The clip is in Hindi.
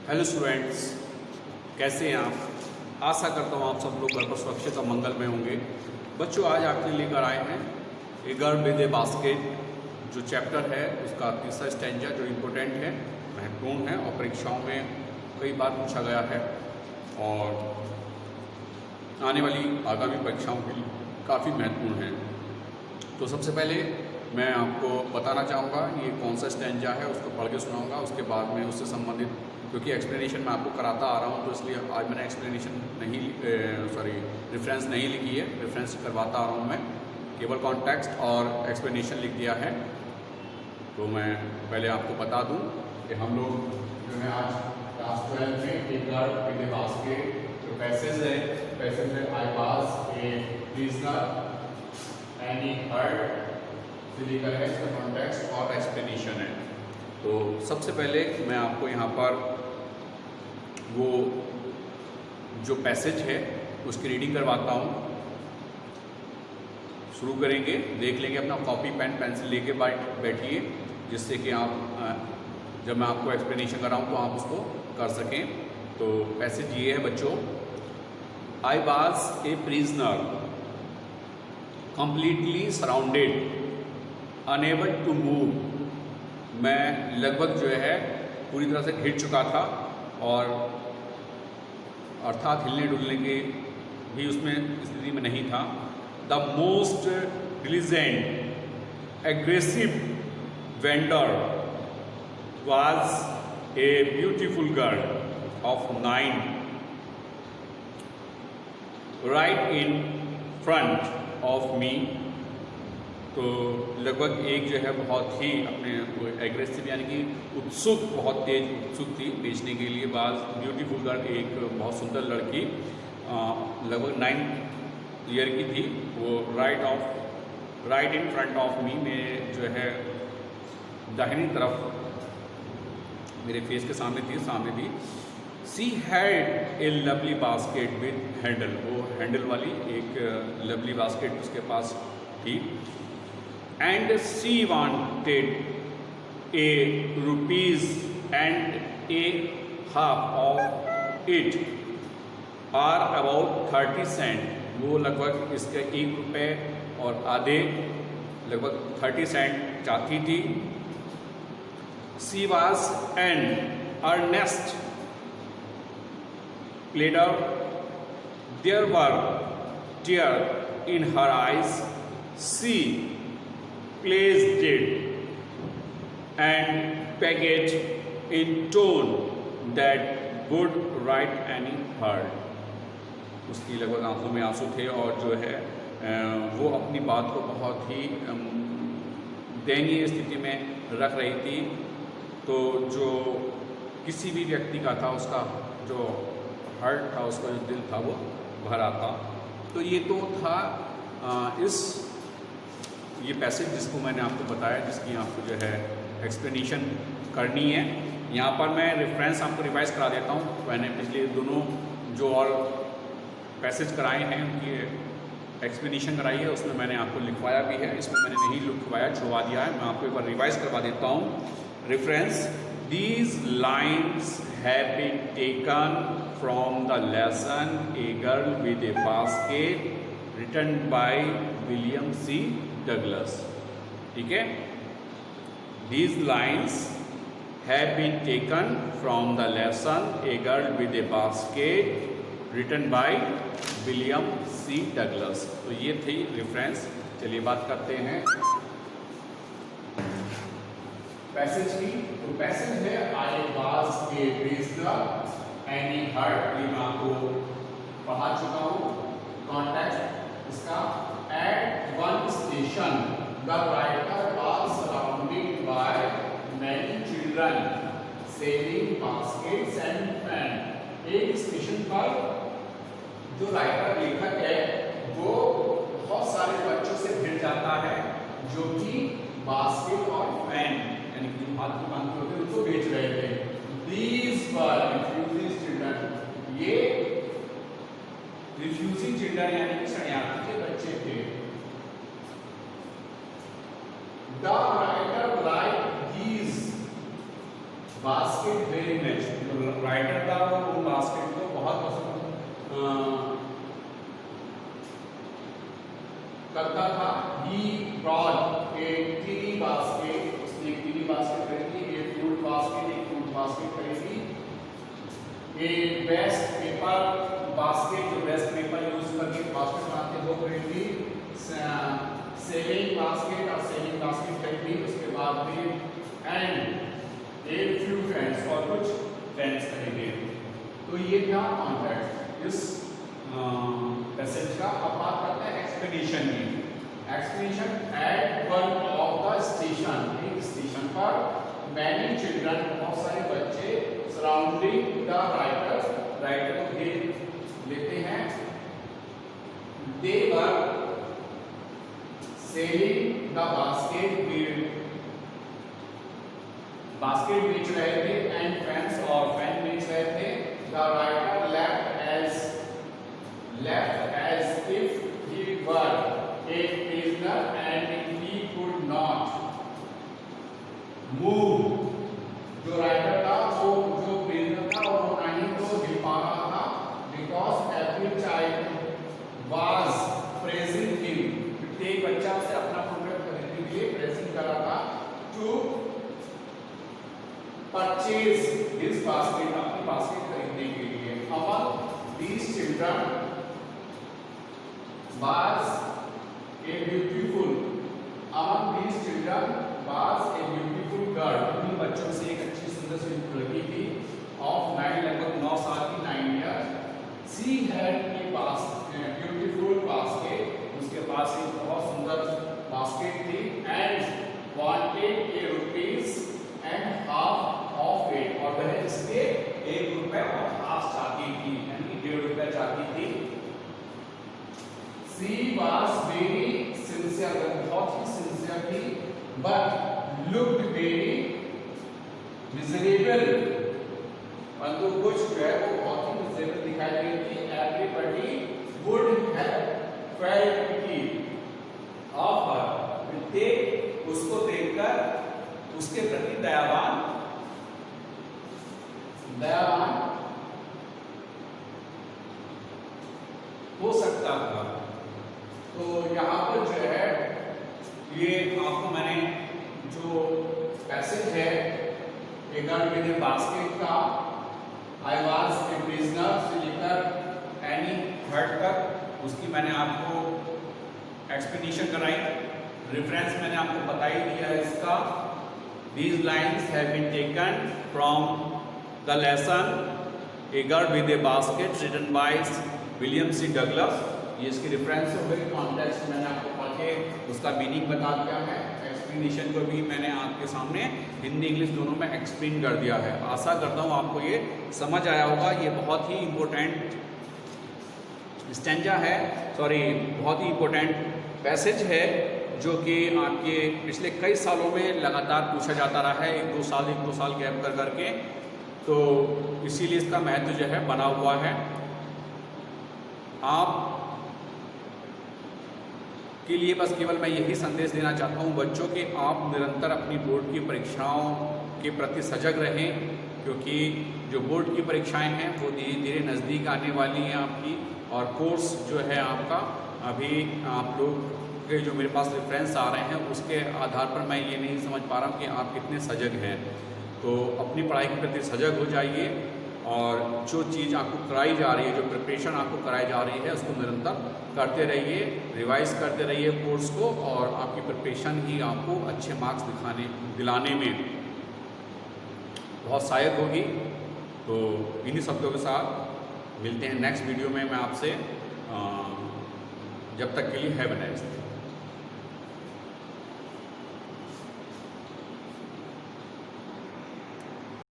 हेलो स्टूडेंट्स, कैसे हैं आप। आशा करता हूँ आप सब लोग घर पर सुरक्षित और मंगल में होंगे। बच्चों, आज आपके लिए लेकर आए हैं a girl with A basket, जो चैप्टर है उसका तीसरा स्टैंजा, जो इम्पोर्टेंट है, महत्वपूर्ण है और परीक्षाओं में कई बार पूछा गया है और आने वाली आगामी परीक्षाओं के लिए काफ़ी महत्वपूर्ण है। तो सबसे पहले मैं आपको बताना चाहूँगा ये कौन सा स्टैंजा है, उसको पढ़ के सुनाऊँगा। उसके बाद में उससे संबंधित, क्योंकि एक्सप्लेनेशन मैं आपको कराता आ रहा हूँ तो इसलिए आज मैंने एक्सप्लेनेशन नहीं रेफरेंस नहीं लिखी है, रेफरेंस करवाता आ रहा हूँ मैं, केवल कॉन्टेक्स्ट और एक्सप्लेनेशन लिख दिया है। तो मैं पहले आपको बता दूँ कि हम लोग जो है आज क्लास 12 में a girl with A basket जो पैसेज है I was a prisoner and he heard से लेकर है, इसका कॉन्टेक्स्ट और एक्सप्लेनेशन है। तो सबसे पहले मैं आपको यहाँ पर वो जो पैसेज है उसकी रीडिंग करवाता हूँ। शुरू करेंगे, देख लेंगे, अपना कॉपी पेन पेंसिल लेके बैठिए, जिससे कि आप जब मैं आपको एक्सप्लेनेशन कराऊँ तो आप उसको कर सकें। तो पैसेज ये है बच्चों, I was a prisoner completely surrounded unable to move. मैं लगभग जो है पूरी तरह से घिर चुका था और अर्थात हिलने डुलने के भी उसमें स्थिति में नहीं था। The most diligent aggressive vendor was a beautiful girl of 9 right in front of me। तो लगभग एक जो है बहुत ही अपने एग्रेसिव यानी कि उत्सुक, बहुत तेज उत्सुक थी बेचने के लिए। बाज ब्यूटीफुल गर्ल, एक बहुत सुंदर लड़की, लगभग 9 ईयर की थी। वो right in front of me में जो है दाहिनी तरफ मेरे फेस के सामने थी। She had a lovely basket with handle, वो हैंडल वाली एक लवली बास्केट उसके पास थी। And she wanted a rupees and a half of it or about 30 cent. वो लगभग इसके 1 रुपये और आधे, लगभग 30 सेंट चाहती थी। She was an earnest pleader. There were tears in her eyes. She placed it and begged in tone that would right any hurt. उसकी लगभग आंखों में आंसू थे और जो है वो अपनी बात को बहुत ही दयनीय स्थिति में रख रही थी। तो जो किसी भी व्यक्ति का था, उसका जो हार्ट था, उसका जो दिल था, वो भरा था। तो ये तो था ये पैसेज जिसको मैंने आपको बताया, जिसकी आपको जो है एक्सप्लेनेशन करनी है। यहाँ पर मैं रेफरेंस आपको रिवाइज करा देता हूँ। मैंने पिछले दोनों जो और पैसेज कराए हैं उनकी एक्सप्लेनेशन कराई है, उसमें मैंने आपको लिखवाया भी है, इसमें मैंने नहीं लिखवाया, छुड़वा दिया है। मैं आपको एक बार रिवाइज करवा देता हूँ। Reference: These lines have been taken from the lesson A Girl with a Basket, written by William C. Douglas। ठीक है, These lines have been taken from the lesson A Girl with a Basket, written by William C. Douglas। तो ये थी रेफरेंस। चलिए बात करते हैं पैसेज की। तो पैसेज है I was a prisoner and he heard, ये मैं आपको पढ़ा चुका हूँ। कॉन्टेक्स्ट इसका, at one station the writer was surrounded by many children selling baskets and pen. एक स्टेशन पर जो राइटर लेखक है वो बहुत सारे बच्चों से भिड़ जाता है जो कि बास्केट और पेन यानी कि हाथ में बांधते होते उसको बेच रहे थे। These were refugee children, ये रिफ्यूजी चिल्ड्रन यानी कि शरणार्थी के बच्चे थे। The writer liked these basket very much, जो राइटर था वो बास्केट को बहुत पसंद करता था। He brought a tiny basket, उसने एक टीनी बास्केट खरीदी, एक फ्रूट बास्केट खरीदी, ए वेस्ट पेपर बास्केट, जो वेस्ट पेपर यूज करके बास्केट बनाते वो खरीदी, सेविंग बास्केट और सेविंग बास्केट खरीदी। उसके बाद में एंड ए फ्यू फैंस, और कुछ फैंस खरीदे। तो ये था कॉन्टेक्स्ट इस पैसेज का। अब बात करते हैं एक्सपेडिशन की। Expedition at one of the station, एक स्टेशन पर मैनी चिल्ड्रन, बहुत सारे बच्चे, सराउंडिंग द राइटर, राइटर को घेर लेते हैं। दे वर सेलिंग द बास्केट बेच रहे थे, एंड फैंस, और फैन बेच रहे थे। The writer left as if he were a prisoner and he could not move. जो राइटर था वो जो प्रिजनर था वो नहीं तो हिल पा रहा था, because every child was praising him. प्रत्येक बच्चा उसे अपना प्रोडक्ट खरीदने के लिए प्रेसिंग कर रहा था, to purchase his basket, अपनी बास्केट खरीदने के लिए। Among these children was a beautiful, among these children was a beautiful girl, इन बच्चों से एक अच्छी सुंदर सी लड़की थी, of 9, लगभग 9 साल की, 9 years. She had a beautiful basket, उसके पास एक बहुत सुंदर बास्केट थी, and wanted a rupees and half of it, और वह इसके 1 रुपए और हाफ चाहती थी, यानी 1.5 रुपए चाहती थी। She was very sincere, बहुत ही सिंसियर थी, but looked very miserable, परंतु कुछ जो है वो बहुत ही मिजरेबल दिखाई दे रही थी। Everybody would have felt pity of her, प्रत्येक उसको देखकर उसके प्रति दयावान हो सकता था। तो यहाँ पर जो है ये आपको मैंने जो पैसेज है a girl with A basket का, आई वाज ए प्रिजनर से लेकर एनी हर्ट तक, उसकी मैंने आपको एक्सप्लेनेशन कराई, रेफरेंस मैंने आपको बता ही दिया है इसका। These lines have been taken from the lesson A Girl with a Basket written by William C Douglas. ये इसकी रेफरेंस हो गई, कॉन्टेक्स्ट मैंने आपको पढ़ के उसका मीनिंग बता दिया है, एक्सप्लेनेशन को भी मैंने आपके सामने हिंदी इंग्लिश दोनों में एक्सप्लेन कर दिया है। आशा करता हूँ आपको ये समझ आया होगा। ये बहुत ही इम्पोर्टेंट स्टैंजा है, सॉरी बहुत ही इम्पोर्टेंट पैसेज है, जो कि आपके पिछले कई सालों में लगातार पूछा जाता रहा है, 1-2 साल गैप कर करके, तो इसीलिए इसका महत्व जो है बना हुआ है। आप के लिए बस केवल मैं यही संदेश देना चाहता हूँ बच्चों कि आप निरंतर अपनी बोर्ड की परीक्षाओं के प्रति सजग रहें, क्योंकि जो बोर्ड की परीक्षाएं हैं वो धीरे धीरे नज़दीक आने वाली हैं आपकी, और कोर्स जो है आपका अभी आप लोग के जो मेरे पास रेफरेंस आ रहे हैं उसके आधार पर मैं ये नहीं समझ पा रहा हूँ कि आप कितने सजग हैं। तो अपनी पढ़ाई के प्रति सजग हो जाइए, और जो चीज़ आपको कराई जा रही है, जो प्रिपरेशन आपको कराई जा रही है, उसको निरंतर करते रहिए, रिवाइज करते रहिए कोर्स को, और आपकी प्रिपरेशन ही आपको अच्छे मार्क्स दिलाने में बहुत सहायक होगी। तो इन्हीं शब्दों के साथ मिलते हैं नेक्स्ट वीडियो में मैं आपसे। जब तक के लिए हैव अ नाइस डे।